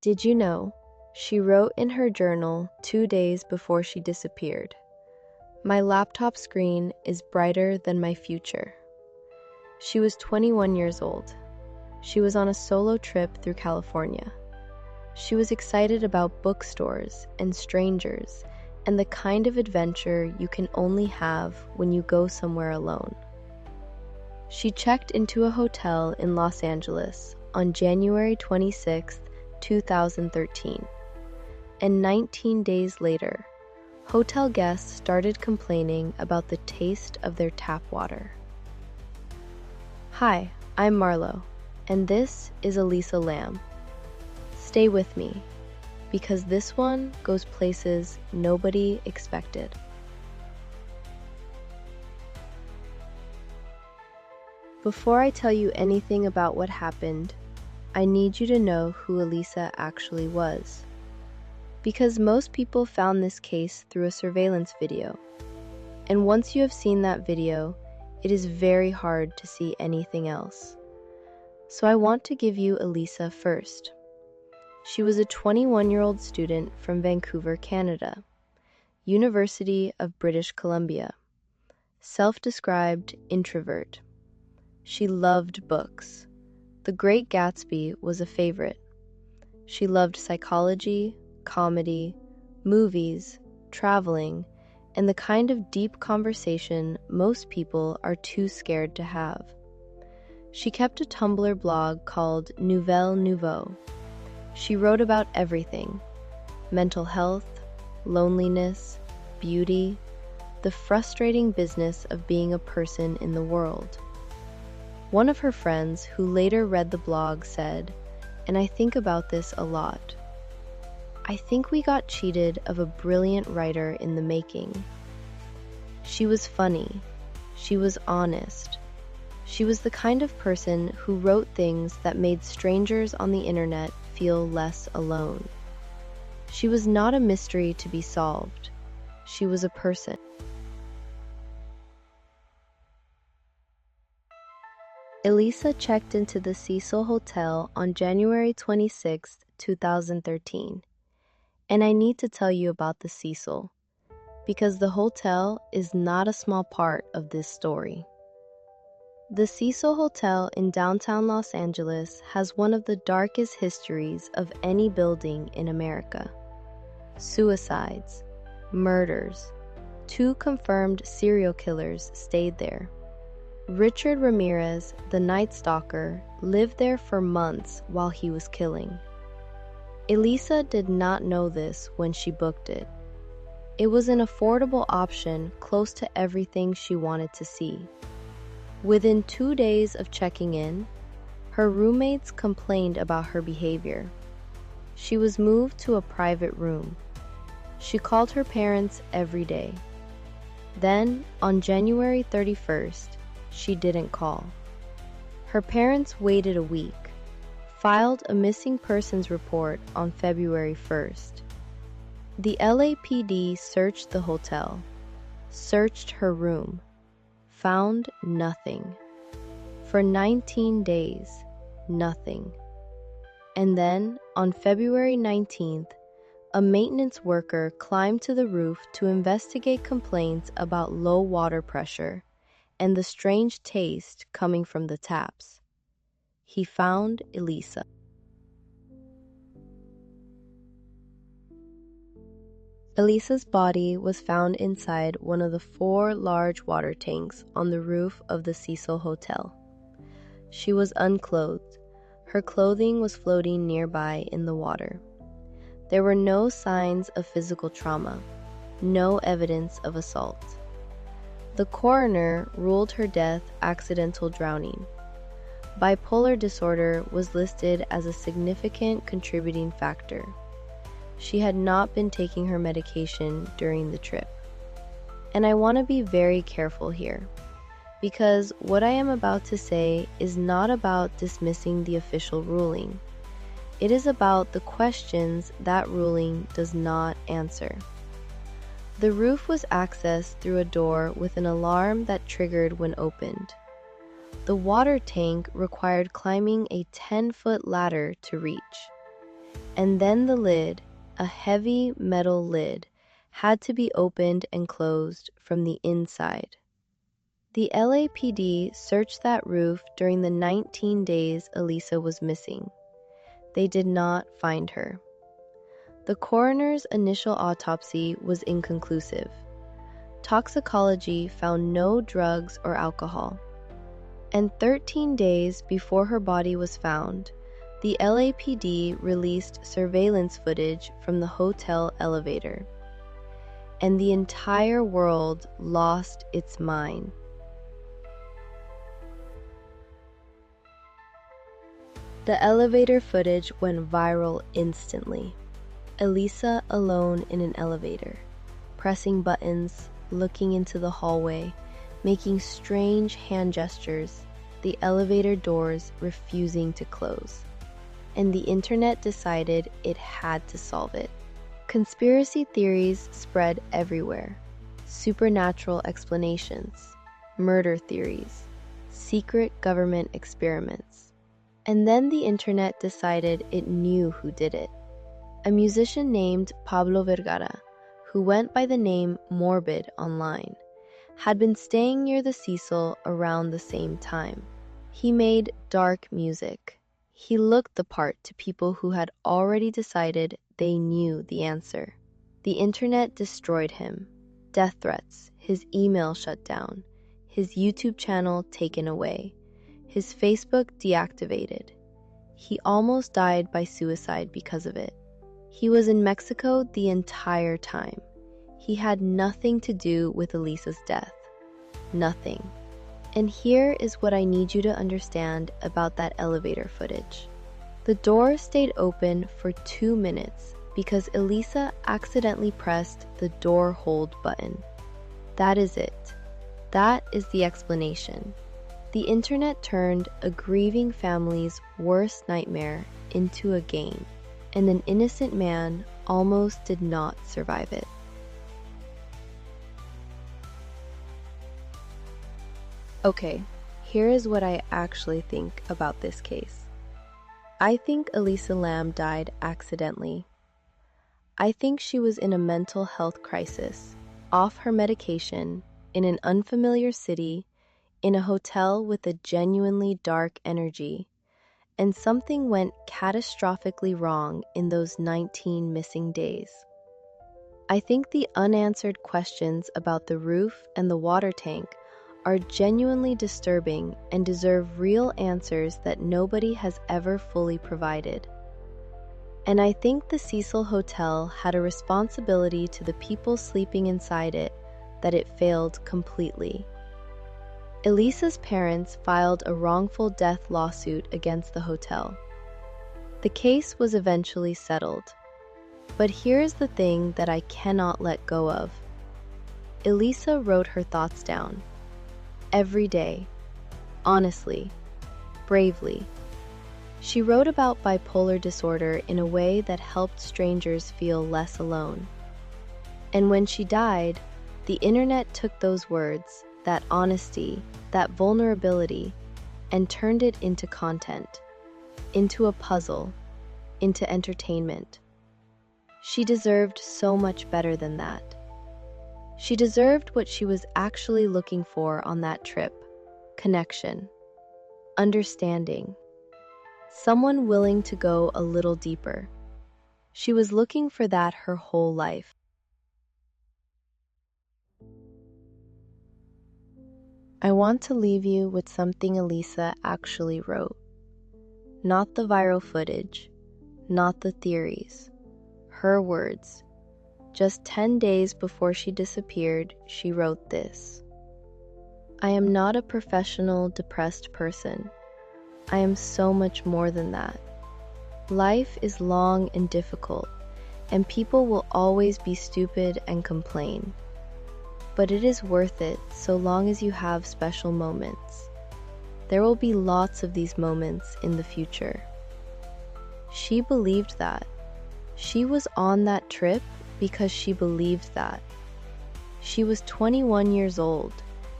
Did you know? She wrote in her journal 2 days before she disappeared. My laptop screen is brighter than my future. She was 21 years old. She was on a solo trip through California. She was excited about bookstores and strangers and the kind of adventure you can only have when you go somewhere alone. She checked into a hotel in Los Angeles on January 26, 2013. And 19 days later, hotel guests started complaining about the taste of their tap water. Hi, I'm Marlowe, and this is Elisa Lam. Stay with me, because this one goes places nobody expected. Before I tell you anything about what happened, I need you to know who Elisa actually was. Because most people found this case through a surveillance video. And once you have seen that video, it is very hard to see anything else. So I want to give you Elisa first. She was a 21-year-old student from Vancouver, Canada, University of British Columbia, self-described introvert. She loved books. The Great Gatsby was a favorite. She loved psychology, comedy, movies, traveling, and the kind of deep conversation most people are too scared to have. She kept a Tumblr blog called Nouvelle Nouveau. She wrote about everything: mental health, loneliness, beauty, the frustrating business of being a person in the world. One of her friends who later read the blog said, and I think about this a lot, I think we got cheated of a brilliant writer in the making. She was funny. She was honest. She was the kind of person who wrote things that made strangers on the internet feel less alone. She was not a mystery to be solved. She was a person. Elisa checked into the Cecil Hotel on January 26, 2013. And I need to tell you about the Cecil, because the hotel is not a small part of this story. The Cecil Hotel in downtown Los Angeles has one of the darkest histories of any building in America. Suicides, murders, 2 confirmed serial killers stayed there. Richard Ramirez, the Night Stalker, lived there for months while he was killing. Elisa did not know this when she booked it. It was an affordable option close to everything she wanted to see. Within 2 days of checking in, her roommates complained about her behavior. She was moved to a private room. She called her parents every day. Then, on January 31st, she didn't call. Her parents waited a week, filed a missing persons report on February 1st. The LAPD searched the hotel, searched her room, found nothing. For 19 days, nothing. And then, on February 19th, a maintenance worker climbed to the roof to investigate complaints about low water pressure and the strange taste coming from the taps. He found Elisa. Elisa's body was found inside one of the 4 large water tanks on the roof of the Cecil Hotel. She was unclothed. Her clothing was floating nearby in the water. There were no signs of physical trauma, no evidence of assault. The coroner ruled her death accidental drowning. Bipolar disorder was listed as a significant contributing factor. She had not been taking her medication during the trip. And I want to be very careful here, because what I am about to say is not about dismissing the official ruling. It is about the questions that ruling does not answer. The roof was accessed through a door with an alarm that triggered when opened. The water tank required climbing a 10-foot ladder to reach. And then the lid, a heavy metal lid, had to be opened and closed from the inside. The LAPD searched that roof during the 19 days Elisa was missing. They did not find her. The coroner's initial autopsy was inconclusive. Toxicology found no drugs or alcohol. And 13 days before her body was found, the LAPD released surveillance footage from the hotel elevator. And the entire world lost its mind. The elevator footage went viral instantly. Elisa alone in an elevator, pressing buttons, looking into the hallway, making strange hand gestures, the elevator doors refusing to close. And the internet decided it had to solve it. Conspiracy theories spread everywhere. Supernatural explanations, murder theories, secret government experiments. And then the internet decided it knew who did it. A musician named Pablo Vergara, who went by the name Morbid online, had been staying near the Cecil around the same time. He made dark music. He looked the part to people who had already decided they knew the answer. The internet destroyed him. Death threats, his email shut down, his YouTube channel taken away, his Facebook deactivated. He almost died by suicide because of it. He was in Mexico the entire time. He had nothing to do with Elisa's death. Nothing. And here is what I need you to understand about that elevator footage. The door stayed open for 2 minutes because Elisa accidentally pressed the door hold button. That is it. That is the explanation. The internet turned a grieving family's worst nightmare into a game, and an innocent man almost did not survive it. Okay, here is what I actually think about this case. I think Elisa Lam died accidentally. I think she was in a mental health crisis, off her medication, in an unfamiliar city, in a hotel with a genuinely dark energy, and something went catastrophically wrong in those 19 missing days. I think the unanswered questions about the roof and the water tank are genuinely disturbing and deserve real answers that nobody has ever fully provided. And I think the Cecil Hotel had a responsibility to the people sleeping inside it that it failed completely. Elisa's parents filed a wrongful death lawsuit against the hotel. The case was eventually settled. But here's the thing that I cannot let go of. Elisa wrote her thoughts down. Every day. Honestly. Bravely. She wrote about bipolar disorder in a way that helped strangers feel less alone. And when she died, the internet took those words, that honesty, that vulnerability, and turned it into content, into a puzzle, into entertainment. She deserved so much better than that. She deserved what she was actually looking for on that trip: connection, understanding, someone willing to go a little deeper. She was looking for that her whole life. I want to leave you with something Elisa actually wrote. Not the viral footage, not the theories. Her words. Just 10 days before she disappeared, she wrote this. I am not a professional depressed person. I am so much more than that. Life is long and difficult, and people will always be stupid and complain. But it is worth it so long as you have special moments. There will be lots of these moments in the future. She believed that. She was on that trip because she believed that. She was 21 years old,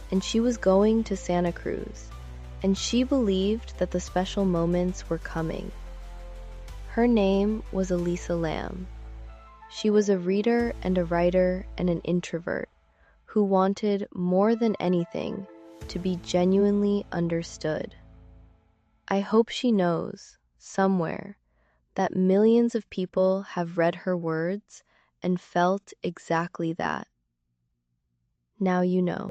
and she was going to Santa Cruz, and she believed that the special moments were coming. Her name was Elisa Lam. She was a reader and a writer and an introvert who wanted more than anything to be genuinely understood. I hope she knows, somewhere, that millions of people have read her words and felt exactly that. Now you know.